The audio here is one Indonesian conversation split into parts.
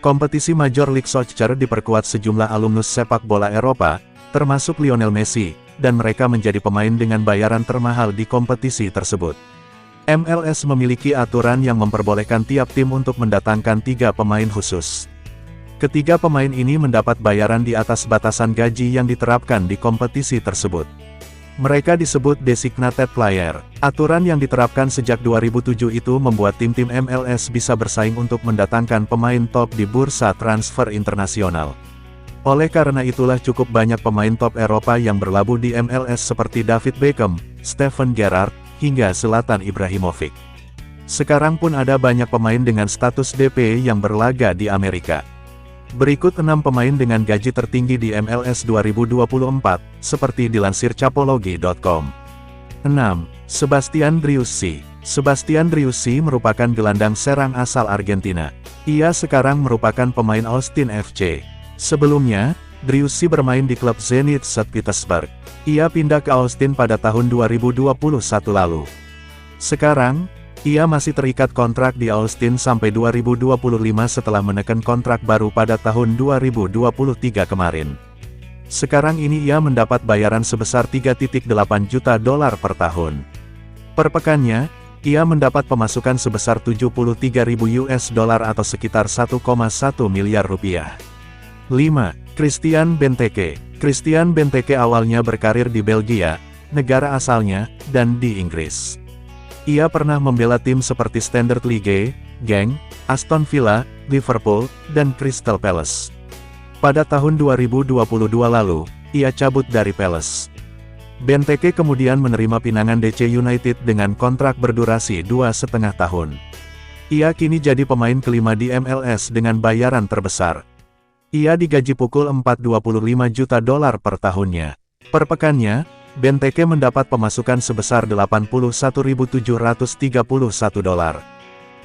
Kompetisi Major League Soccer diperkuat sejumlah alumnus sepak bola Eropa, termasuk Lionel Messi, dan mereka menjadi pemain dengan bayaran termahal di kompetisi tersebut. MLS memiliki aturan yang memperbolehkan tiap tim untuk mendatangkan 3 pemain khusus. Ketiga pemain ini mendapat bayaran di atas batasan gaji yang diterapkan di kompetisi tersebut. Mereka disebut designated player. Aturan yang diterapkan sejak 2007 itu membuat tim-tim MLS bisa bersaing untuk mendatangkan pemain top di bursa transfer internasional. Oleh karena itulah cukup banyak pemain top Eropa yang berlabuh di MLS seperti David Beckham, Steven Gerrard, hingga Zlatan Ibrahimovic. Sekarang pun ada banyak pemain dengan status DP yang berlaga di Amerika. Berikut 6 pemain dengan gaji tertinggi di MLS 2024, seperti dilansir Capology.com. 6. Sebastian Driussi. Sebastian Driussi merupakan gelandang serang asal Argentina. Ia sekarang merupakan pemain Austin FC. Sebelumnya, Driussi bermain di klub Zenit St. Petersburg. Ia pindah ke Austin pada tahun 2021 lalu. Sekarang, ia masih terikat kontrak di Austin sampai 2025 setelah menekan kontrak baru pada tahun 2023 kemarin. Sekarang ini ia mendapat bayaran sebesar 3,8 juta dolar per tahun. Per pekannya, ia mendapat pemasukan sebesar 73.000 US dollar atau sekitar 1,1 miliar rupiah. 5. Christian Benteke. Christian Benteke awalnya berkarir di Belgia, negara asalnya, dan di Inggris. Ia pernah membela tim seperti Standard Liège, Genk, Aston Villa, Liverpool, dan Crystal Palace. Pada tahun 2022 lalu, ia cabut dari Palace. Benteke kemudian menerima pinangan DC United dengan kontrak berdurasi 2,5 tahun. Ia kini jadi pemain kelima di MLS dengan bayaran terbesar. Ia digaji pukul 4,25 juta dolar per tahunnya. Per pekannya, Benteke mendapat pemasukan sebesar 81.731 dolar.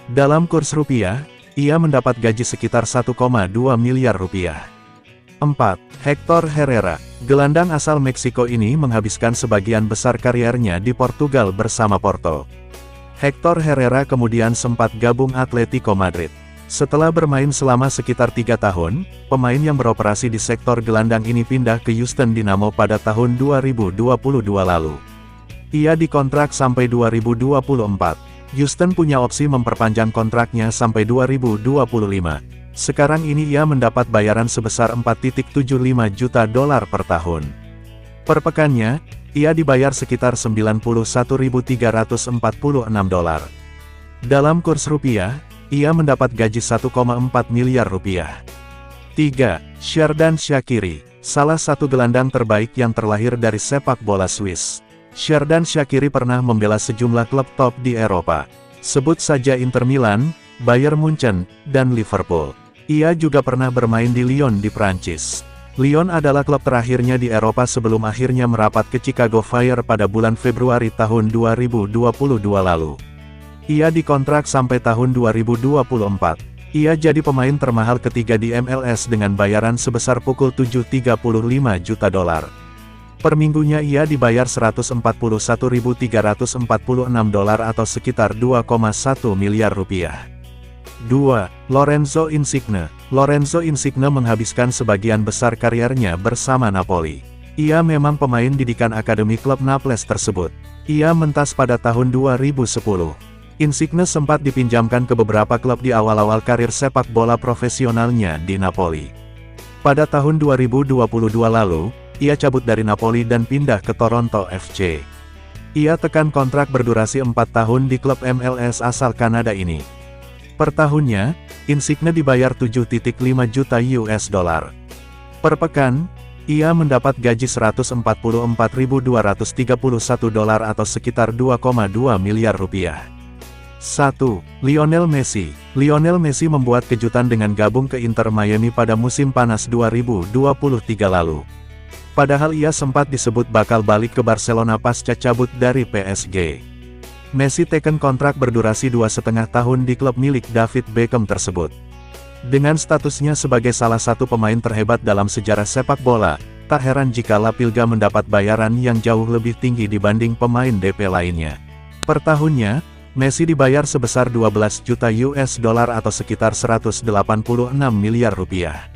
Dalam kurs rupiah, ia mendapat gaji sekitar 1,2 miliar rupiah. 4. Hector Herrera. Gelandang asal Meksiko ini menghabiskan sebagian besar kariernya di Portugal bersama Porto. Hector Herrera kemudian sempat gabung Atletico Madrid. Setelah bermain selama sekitar 3 tahun, pemain yang beroperasi di sektor gelandang ini pindah ke Houston Dynamo pada tahun 2022 lalu. Ia dikontrak sampai 2024. Houston punya opsi memperpanjang kontraknya sampai 2025. Sekarang ini ia mendapat bayaran sebesar 4,75 juta dolar per tahun. Per pekannya, ia dibayar sekitar 91.346 dolar. Dalam kurs rupiah, ia mendapat gaji 1,4 miliar rupiah. 3. Xherdan Shaqiri. Salah satu gelandang terbaik yang terlahir dari sepak bola Swiss. Xherdan Shaqiri pernah membela sejumlah klub top di Eropa. Sebut saja Inter Milan, Bayern Munchen, dan Liverpool. Ia juga pernah bermain di Lyon di Prancis. Lyon adalah klub terakhirnya di Eropa sebelum akhirnya merapat ke Chicago Fire pada bulan Februari tahun 2022 lalu. Ia dikontrak sampai tahun 2024. Ia jadi pemain termahal ketiga di MLS dengan bayaran sebesar pukul 7,35 juta dolar. Per minggunya ia dibayar 141.346 dolar atau sekitar 2,1 miliar rupiah. 2. Lorenzo Insigne. Lorenzo Insigne menghabiskan sebagian besar kariernya bersama Napoli. Ia memang pemain didikan akademi klub Naples tersebut. Ia mentas pada tahun 2010. Insigne sempat dipinjamkan ke beberapa klub di awal-awal karir sepak bola profesionalnya di Napoli. Pada tahun 2022 lalu, ia cabut dari Napoli dan pindah ke Toronto FC. Ia tekan kontrak berdurasi 4 tahun di klub MLS asal Kanada ini. Per tahunnya, Insigne dibayar 7,5 juta US dollar. Per pekan, ia mendapat gaji 144.231 dolar atau sekitar 2,2 miliar rupiah. 1. Lionel Messi. Lionel Messi membuat kejutan dengan gabung ke Inter Miami pada musim panas 2023 lalu. Padahal ia sempat disebut bakal balik ke Barcelona pasca cabut dari PSG. Messi teken kontrak berdurasi 2,5 tahun di klub milik David Beckham tersebut. Dengan statusnya sebagai salah satu pemain terhebat dalam sejarah sepak bola, tak heran jika La Pilga mendapat bayaran yang jauh lebih tinggi dibanding pemain DP lainnya. Per tahunnya, Messi dibayar sebesar 12 juta US dollar atau sekitar 186 miliar rupiah.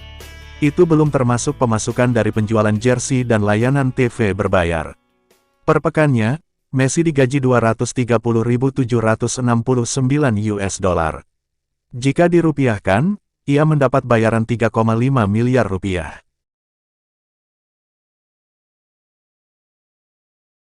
Itu belum termasuk pemasukan dari penjualan jersey dan layanan TV berbayar. Per pekannya, Messi digaji 230.769 US dollar. Jika dirupiahkan, ia mendapat bayaran 3,5 miliar rupiah.